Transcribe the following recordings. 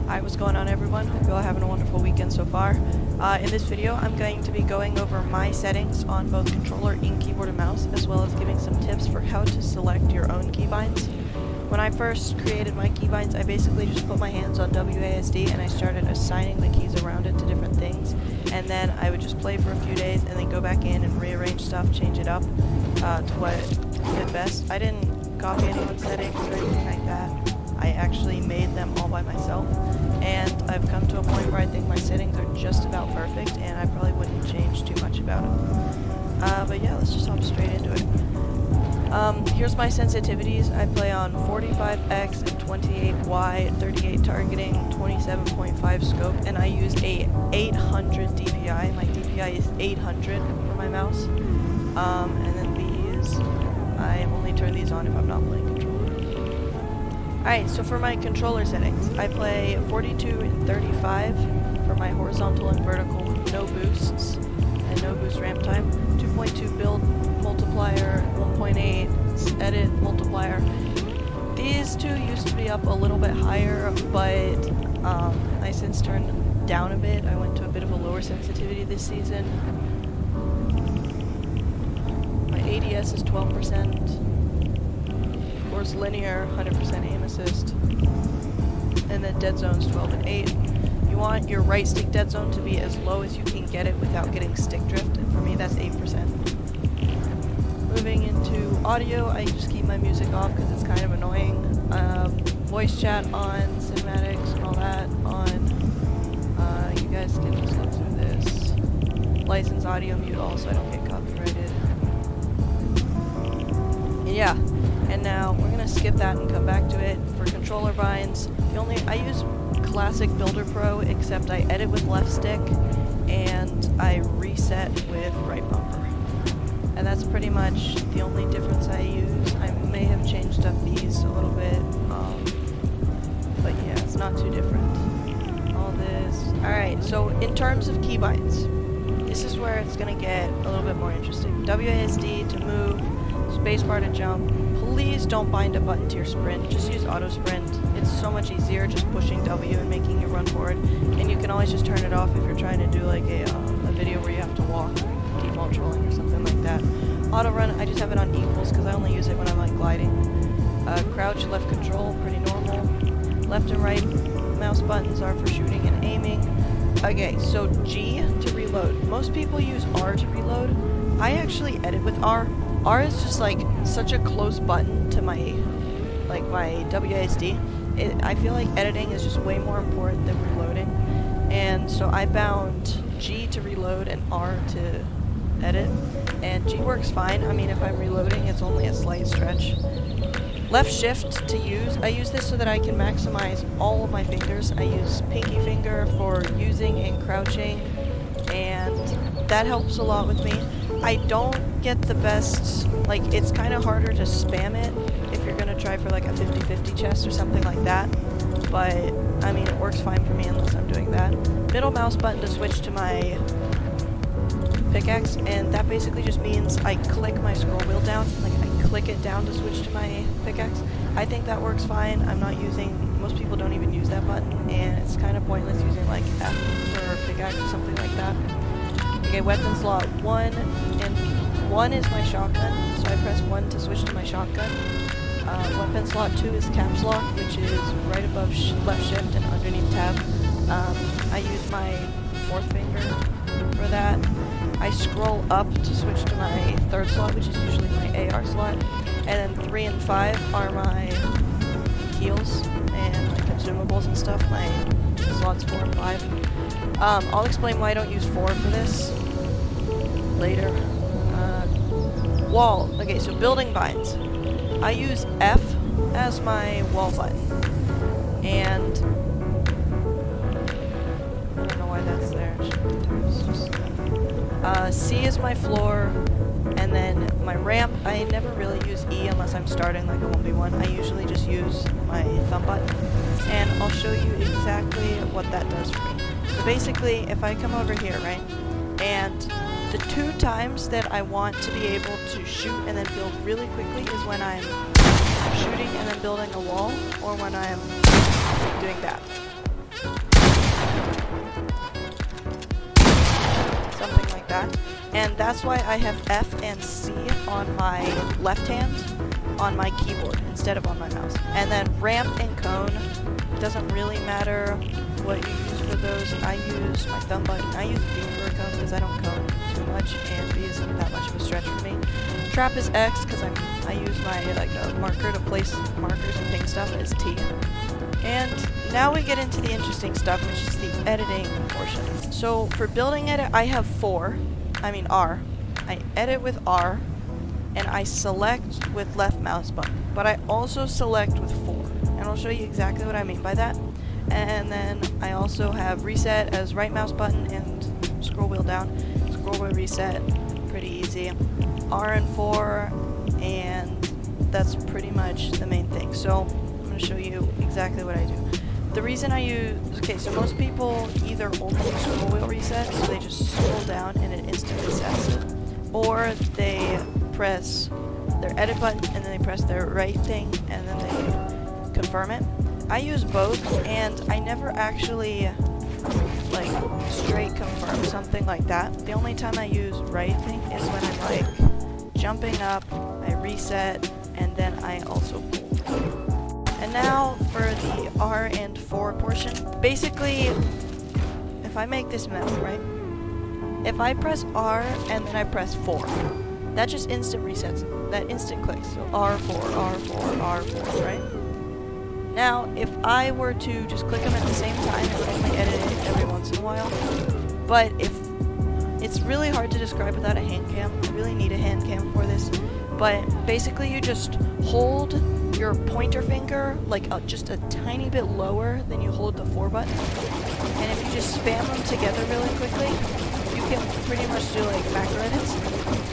Hi, what's going on everyone? Hope you're all having a wonderful weekend so far. In this video, I'm going to be going over my settings on both controller and keyboard and mouse, as well as giving some tips for how to select your own keybinds. When I first created my keybinds, I basically just put my hands on WASD and I started assigning the keys around it to different things, and then I would just play for a few days and then go back in and rearrange stuff, change it up to what fit best. I didn't copy anyone's settings or anything like that. I actually made them all by myself, and I've come to a point where I think my settings are just about perfect, and I probably wouldn't change too much about them. But yeah, let's just hop straight into it. Here's my sensitivities. I play on 45x and 28y, 38 targeting, 27.5 scope, and I use a 800 DPI. My DPI is 800 for my mouse. And then these, I only turn these on if I'm not playing controller. Alright, so for my controller settings, I play 42 and 35 for my horizontal and vertical, no boosts, and no boost ramp time, 2.2 build multiplier, 1.8 edit multiplier. These two used to be up a little bit higher, but I since turned them down a bit. I went to a bit of a lower sensitivity this season. My ADS is 12%. Of course, linear, 100% aim assist, and then dead zones 12 and 8. You want your right stick dead zone to be as low as you can get it without getting stick drift, and for me that's 8%. Moving into audio, I just keep my music off because it's kind of annoying. Voice chat on, cinematics and all that on. You guys can just look through this. License audio mute also, I don't get copyrighted. And yeah. And now we're gonna skip that and come back to it. For controller binds, I use Classic Builder Pro, except I edit with left stick and I reset with right bumper. And that's pretty much the only difference I use. I may have changed up these a little bit, but yeah, it's not too different. All this. Alright, so in terms of keybinds, this is where it's gonna get a little bit more interesting. WASD to move, spacebar to jump. Please don't bind a button to your sprint, just use auto sprint. It's so much easier just pushing W and making it run forward, and you can always just turn it off if you're trying to do like a video where you have to walk, default trolling or something like that. Auto run, I just have it on equals because I only use it when I'm like gliding. Crouch, left control, pretty normal. Left and right mouse buttons are for shooting and aiming. Okay, so G to reload. Most people use R to reload. I actually edit with R. R is just like such a close button to my WASD. I feel like editing is just way more important than reloading, and so I bound G to reload and R to edit, and G works fine. I mean, if I'm reloading, it's only a slight stretch. Left shift to use. I use this so that I can maximize all of my fingers. I use pinky finger for using and crouching, and that helps a lot with me. I don't get the best, like, it's kind of harder to spam it if you're gonna try for like a 50-50 chest or something like that, but I mean, it works fine for me unless I'm doing that. Middle mouse button to switch to my pickaxe, and that basically just means I click my scroll wheel down, like I click it down to switch to my pickaxe. I think that works fine. Most people don't even use that button, and it's kind of pointless using like F for pickaxe or something like that. Okay, weapon slot 1, and 1 is my shotgun, so I press 1 to switch to my shotgun. Weapon slot 2 is caps lock, which is right above left shift and underneath tab. I use my fourth finger for that. I scroll up to switch to my third slot, which is usually my AR slot, and then 3 and 5 are my heals and my consumables and stuff, my slots 4 and 5. I'll explain why I don't use 4 for this later. Wall. Okay, so building binds. I use F as my wall button, and I don't know why that's there. C is my floor, and then my ramp. I never really use E unless I'm starting like a 1v1. I usually just use my thumb button, and I'll show you exactly what that does for me. So basically, if I come over here, right, and the 2 times that I want to be able to shoot and then build really quickly is when I'm shooting and then building a wall, or when I'm doing that. And that's why I have F and C on my left hand on my keyboard instead of on my mouse. And then ramp and cone, it doesn't really matter what you use for those. I use my thumb button. I use B for a cone because I don't cone too much, and B isn't that much of a stretch for me. Trap is X because I use my marker to place markers and ping stuff as T. And now we get into the interesting stuff, which is the editing portion. So for building edit, I have R. I edit with R, and I select with left mouse button. But I also select with 4, and I'll show you exactly what I mean by that. And then I also have reset as right mouse button and scroll wheel down. Scroll wheel reset, pretty easy. R and 4, and that's pretty much the main thing. So I'm going to show you exactly what I do. The reason I use, okay, so most people either only use scroll wheel reset, so they just scroll down and it instantly resets it, or they press their edit button and then they press their right thing and then they confirm it. I use both, and I never actually straight confirm something like that. The only time I use right thing is when I'm jumping up, I reset, and then I also pull. And now for the R and 4 portion. Basically, if I make this map, right? If I press R and then I press 4, that just instant resets it. That instant clicks. So R4, R4, R4, right? Now, if I were to just click them at the same time, it would only edit it every once in a while. But if it's really hard to describe without a hand cam, I really need a hand cam for this. But basically, you just hold your pointer finger just a tiny bit lower than you hold the 4 button, and if you just spam them together really quickly, you can pretty much do macro edits.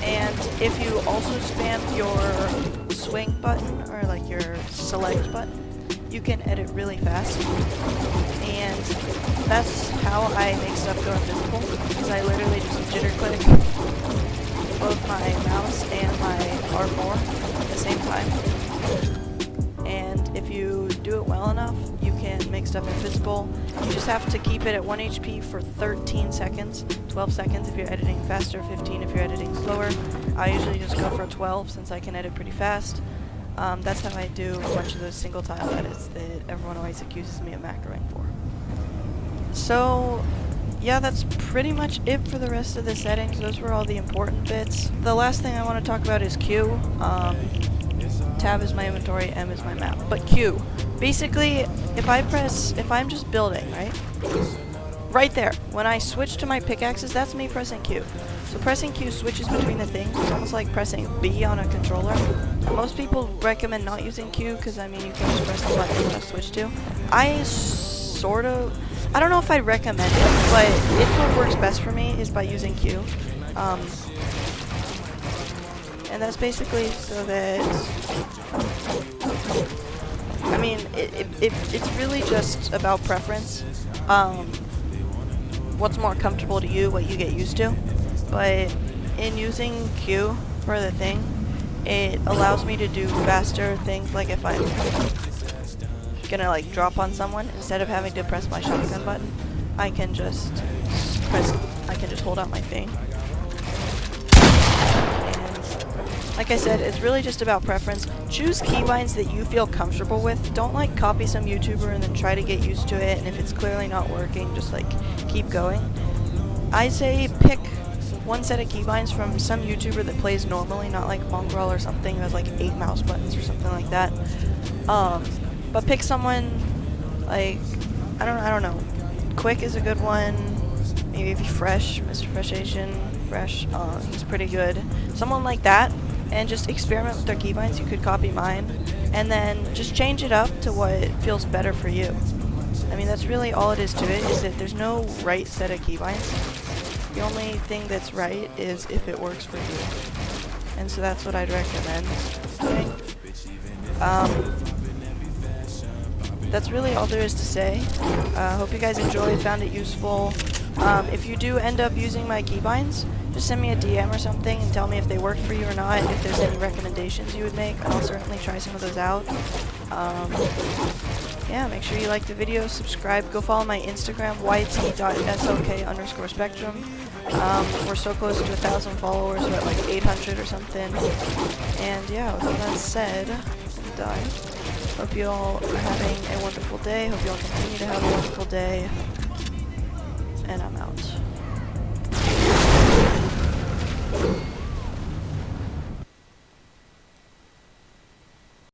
And if you also spam your swing button or your select button, you can edit really fast. And that's how I make stuff go invisible, because I literally just jitter click both my mouse and my R4 at the same time. And if you do it well enough, you can make stuff invisible. You just have to keep it at 1 HP for 13 seconds, 12 seconds if you're editing faster, 15 if you're editing slower. I usually just go for 12 since I can edit pretty fast. That's how I do a bunch of those single tile edits that everyone always accuses me of macroing for. So yeah, that's pretty much it for the rest of the settings. Those were all the important bits. The last thing I want to talk about is Q. Tab is my inventory, M is my map. But Q, basically, if I'm just building, right? Right there, when I switch to my pickaxes, that's me pressing Q. So pressing Q switches between the things. It's almost like pressing B on a controller. Most people recommend not using Q, because you can just press the button you want to switch to. I don't know if I'd recommend it, but if what works best for me is by using Q. And that's basically so that, it's really just about preference. What's more comfortable to you, what you get used to. But in using Q for the thing, it allows me to do faster things, like if I'm gonna drop on someone, instead of having to press my shotgun button, I can just hold out my thing. Like I said, it's really just about preference. Choose keybinds that you feel comfortable with. Don't copy some YouTuber and then try to get used to it, and if it's clearly not working, just keep going. I say pick one set of keybinds from some YouTuber that plays normally, not like Mongrel or something who has 8 mouse buttons or something like that. But pick someone I don't know. Quick is a good one. Maybe Fresh, Mr. Fresh Asian, Fresh, he's pretty good. Someone like that. And just experiment with their keybinds. You could copy mine, and then just change it up to what feels better for you. That's really all it is to it, is that there's no right set of keybinds. The only thing that's right is if it works for you. And so that's what I'd recommend doing. That's really all there is to say. Hope you guys enjoyed, found it useful. If you do end up using my keybinds, just send me a DM or something and tell me if they work for you or not, and if there's any recommendations you would make. I'll certainly try some of those out. yeah, make sure you like the video, subscribe, go follow my Instagram, yt.slk_spectrum. We're so close to 1,000 followers, we're at like 800 or something. And yeah, with all that said, hope you all are having a wonderful day, hope you all continue to have a wonderful day, and I'm out.